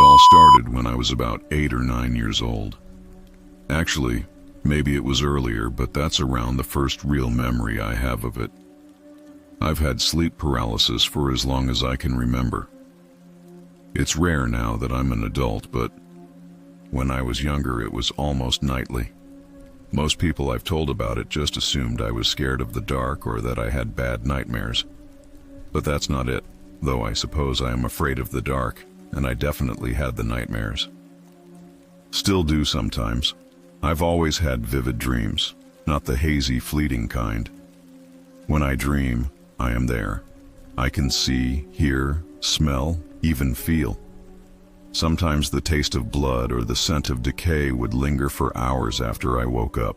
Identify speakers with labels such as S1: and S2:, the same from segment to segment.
S1: all started when I was about 8 or 9 years old. Actually, maybe it was earlier, but that's around the first real memory I have of it. I've had sleep paralysis for as long as I can remember. It's rare now that I'm an adult, but when I was younger it was almost nightly. Most people I've told about it just assumed I was scared of the dark or that I had bad nightmares. But that's not it, though I suppose I am afraid of the dark, and I definitely had the nightmares. Still do sometimes. I've always had vivid dreams, not the hazy, fleeting kind. When I dream, I am there. I can see, hear, smell, even feel. Sometimes the taste of blood or the scent of decay would linger for hours after I woke up.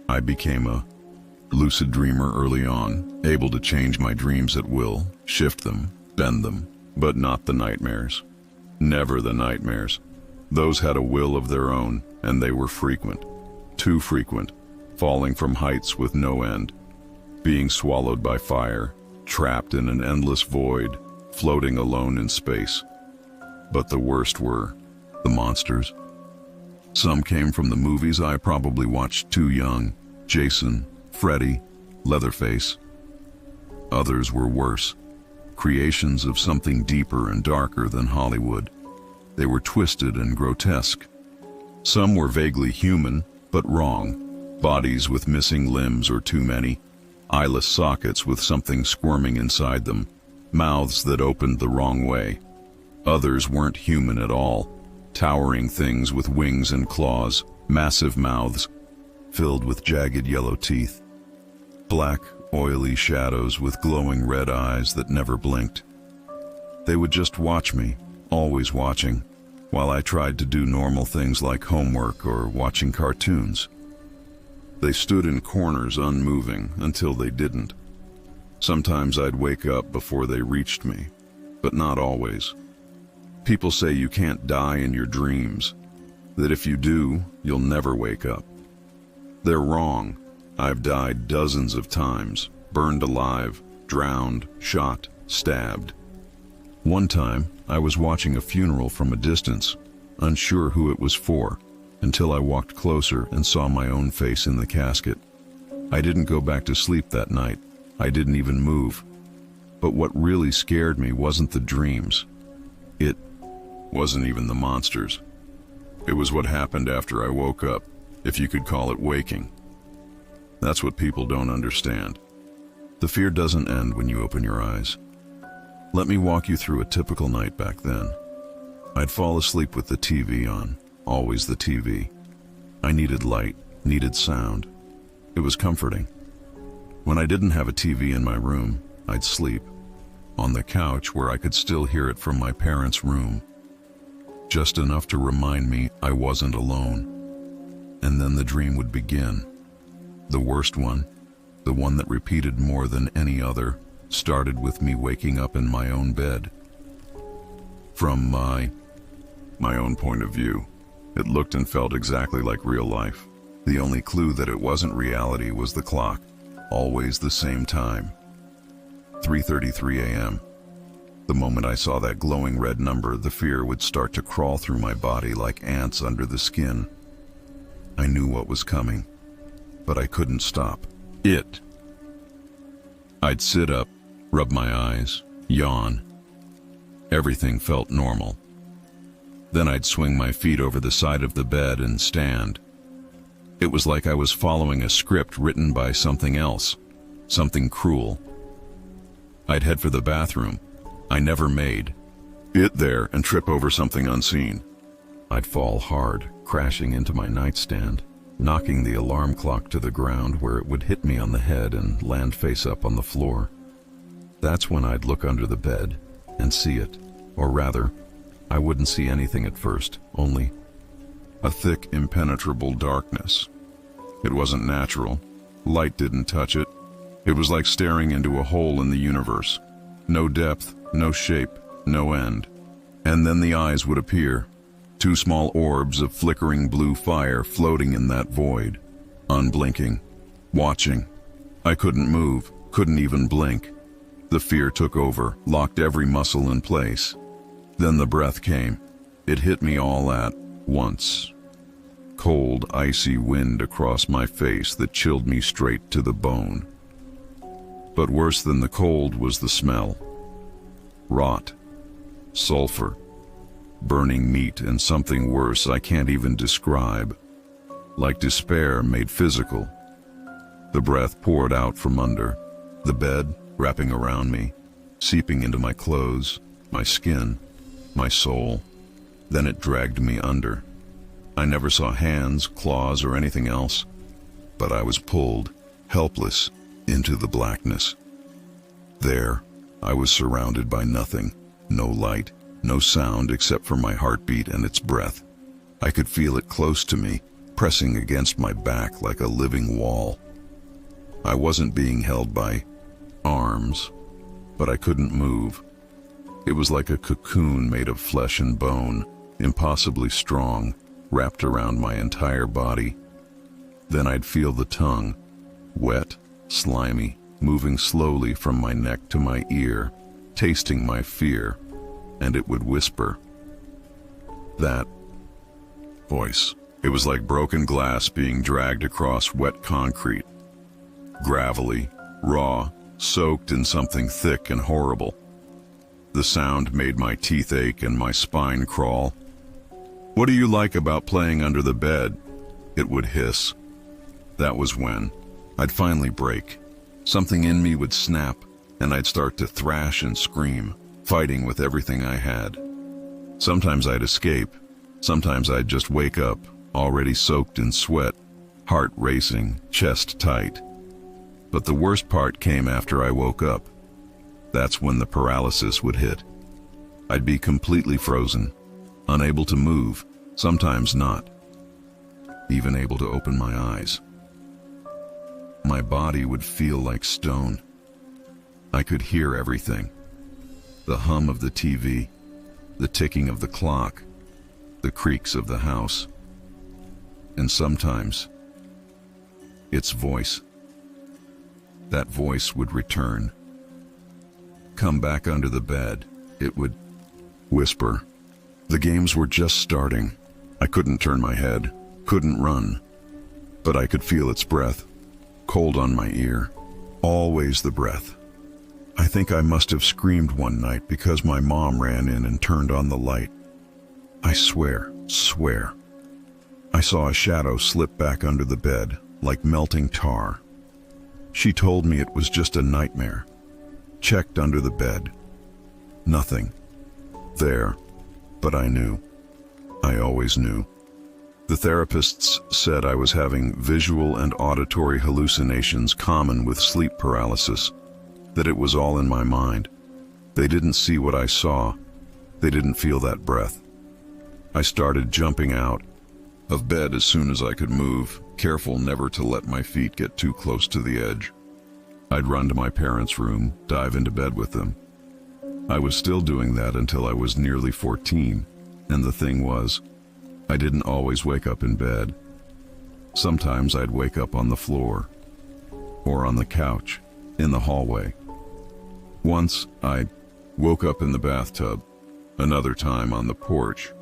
S1: I became a lucid dreamer early on, able to change my dreams at will, shift them, bend them, but not the nightmares. Never the nightmares. Those had a will of their own, and they were frequent. Too frequent. Falling from heights with no end. Being swallowed by fire, trapped in an endless void, floating alone in space. But the worst were the monsters. Some came from the movies I probably watched too young. Jason, Freddy, Leatherface. Others were worse. Creations of something deeper and darker than Hollywood. They were twisted and grotesque. Some were vaguely human, but wrong. Bodies with missing limbs or too many. Eyeless sockets with something squirming inside them. Mouths that opened the wrong way. Others weren't human at all. Towering things with wings and claws, massive mouths, filled with jagged yellow teeth. Black, oily shadows with glowing red eyes that never blinked. They would just watch me, always watching, while I tried to do normal things like homework or watching cartoons. They stood in corners unmoving until they didn't. Sometimes I'd wake up before they reached me, but not always. People say you can't die in your dreams, that if you do, you'll never wake up. They're wrong. I've died dozens of times, burned alive, drowned, shot, stabbed. One time, I was watching a funeral from a distance, unsure who it was for, until I walked closer and saw my own face in the casket. I didn't go back to sleep that night. I didn't even move. But what really scared me wasn't the dreams. It wasn't even the monsters. It was what happened after I woke up, if you could call it waking. That's what people don't understand. The fear doesn't end when you open your eyes. Let me walk you through a typical night back then. I'd fall asleep with the TV on, always the TV. I needed light, needed sound. It was comforting. When I didn't have a TV in my room, I'd sleep on the couch where I could still hear it from my parents' room. Just enough to remind me I wasn't alone. And then the dream would begin. The worst one, the one that repeated more than any other, started with me waking up in my own bed. From my own point of view, it looked and felt exactly like real life. The only clue that it wasn't reality was the clock, always the same time. 3:33 a.m. The moment I saw that glowing red number, the fear would start to crawl through my body like ants under the skin. I knew what was coming, but I couldn't stop it. I'd sit up, rub my eyes, yawn. Everything felt normal. Then I'd swing my feet over the side of the bed and stand. It was like I was following a script written by something else, something cruel. I'd head for the bathroom. I never made it there and trip over something unseen. I'd fall hard, crashing into my nightstand, knocking the alarm clock to the ground where it would hit me on the head and land face up on the floor. That's when I'd look under the bed and see it, or rather, I wouldn't see anything at first, only a thick, impenetrable darkness. It wasn't natural. Light didn't touch it. It was like staring into a hole in the universe. No depth, no shape, no end. And then the eyes would appear. Two small orbs of flickering blue fire floating in that void. Unblinking. Watching. I couldn't move, couldn't even blink. The fear took over, locked every muscle in place. Then the breath came, It hit me all at once. Cold, icy wind across my face that chilled me straight to the bone. But worse than the cold was the smell. Rot, sulfur, burning meat, and something worse I can't even describe. Like despair made physical. The breath poured out from under, the bed wrapping around me, seeping into my clothes, my skin, my soul. Then it dragged me under. I never saw hands, claws, or anything else, but I was pulled, helpless, into the blackness. There, I was surrounded by nothing, no light, no sound except for my heartbeat and its breath. I could feel it close to me, pressing against my back like a living wall. I wasn't being held by arms, but I couldn't move. It was like a cocoon made of flesh and bone, impossibly strong, wrapped around my entire body. Then I'd feel the tongue, wet, slimy, moving slowly from my neck to my ear, tasting my fear, and it would whisper. That voice. It was like broken glass being dragged across wet concrete. Gravelly, raw, soaked in something thick and horrible. The sound made my teeth ache and my spine crawl. "What do you like about playing under the bed?" It would hiss. That was when I'd finally break. Something in me would snap, and I'd start to thrash and scream, fighting with everything I had. Sometimes I'd escape. Sometimes I'd just wake up, already soaked in sweat, heart racing, chest tight. But the worst part came after I woke up. That's when the paralysis would hit. I'd be completely frozen, unable to move, sometimes not even able to open my eyes. My body would feel like stone. I could hear everything. The hum of the TV, the ticking of the clock, the creaks of the house. And sometimes, its voice. That voice would return. Come back under the bed, it would whisper. The games were just starting. I couldn't turn my head, couldn't run, but I could feel its breath, cold on my ear, always the breath. I think I must have screamed one night because my mom ran in and turned on the light. I swear, I saw a shadow slip back under the bed, like melting tar. She told me it was just a nightmare. Checked under the bed. Nothing. There. But I knew. I always knew. The therapists said I was having visual and auditory hallucinations common with sleep paralysis, that it was all in my mind. They didn't see what I saw. They didn't feel that breath. I started jumping out of bed as soon as I could move, careful never to let my feet get too close to the edge. I'd run to my parents' room, dive into bed with them. I was still doing that until I was nearly 14, and the thing was, I didn't always wake up in bed. Sometimes I'd wake up on the floor, or on the couch, in the hallway. Once, I woke up in the bathtub, another time on the porch.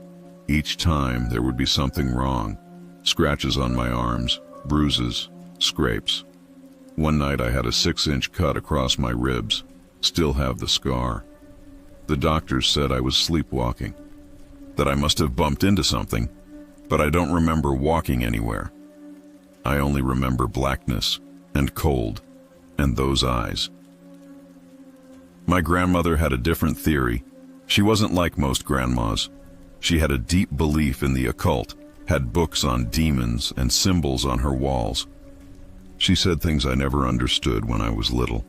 S1: Each time there would be something wrong. Scratches on my arms, bruises, scrapes. One night I had a 6-inch cut across my ribs, still have the scar. The doctors said I was sleepwalking, that I must have bumped into something, but I don't remember walking anywhere. I only remember blackness and cold and those eyes. My grandmother had a different theory. She wasn't like most grandmas. She had a deep belief in the occult, had books on demons and symbols on her walls. She said things I never understood when I was little.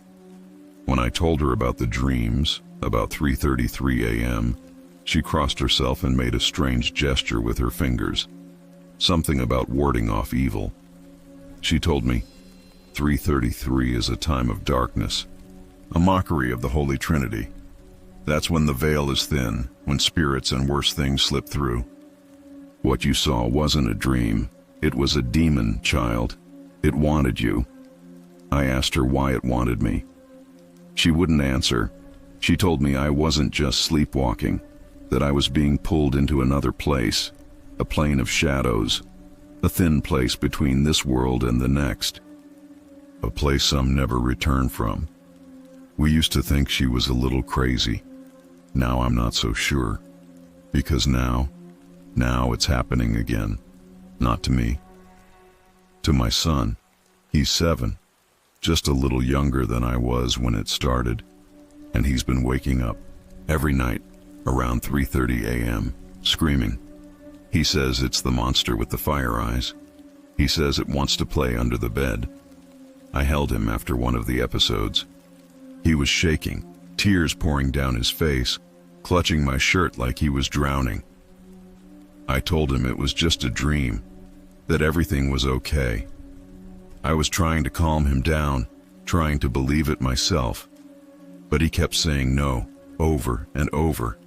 S1: When I told her about the dreams, about 3:33 a.m., she crossed herself and made a strange gesture with her fingers, something about warding off evil. She told me, 3:33 is a time of darkness, a mockery of the Holy Trinity. That's when the veil is thin, when spirits and worse things slip through. What you saw wasn't a dream. It was a demon, child. It wanted you. I asked her why it wanted me. She wouldn't answer. She told me I wasn't just sleepwalking. that I was being pulled into another place, a plane of shadows, a thin place between this world and the next, a place some never return from. We used to think she was a little crazy. Now I'm not so sure, because now it's happening again. Not to me. To my son. He's 7, just a little younger than I was when it started, and he's been waking up every night around 3:30 a.m., screaming. He says it's the monster with the fire eyes. He says it wants to play under the bed. I held him after one of the episodes. He was shaking, tears pouring down his face, clutching my shirt like he was drowning. I told him it was just a dream, that everything was okay. I was trying to calm him down, trying to believe it myself, but he kept saying no, over and over.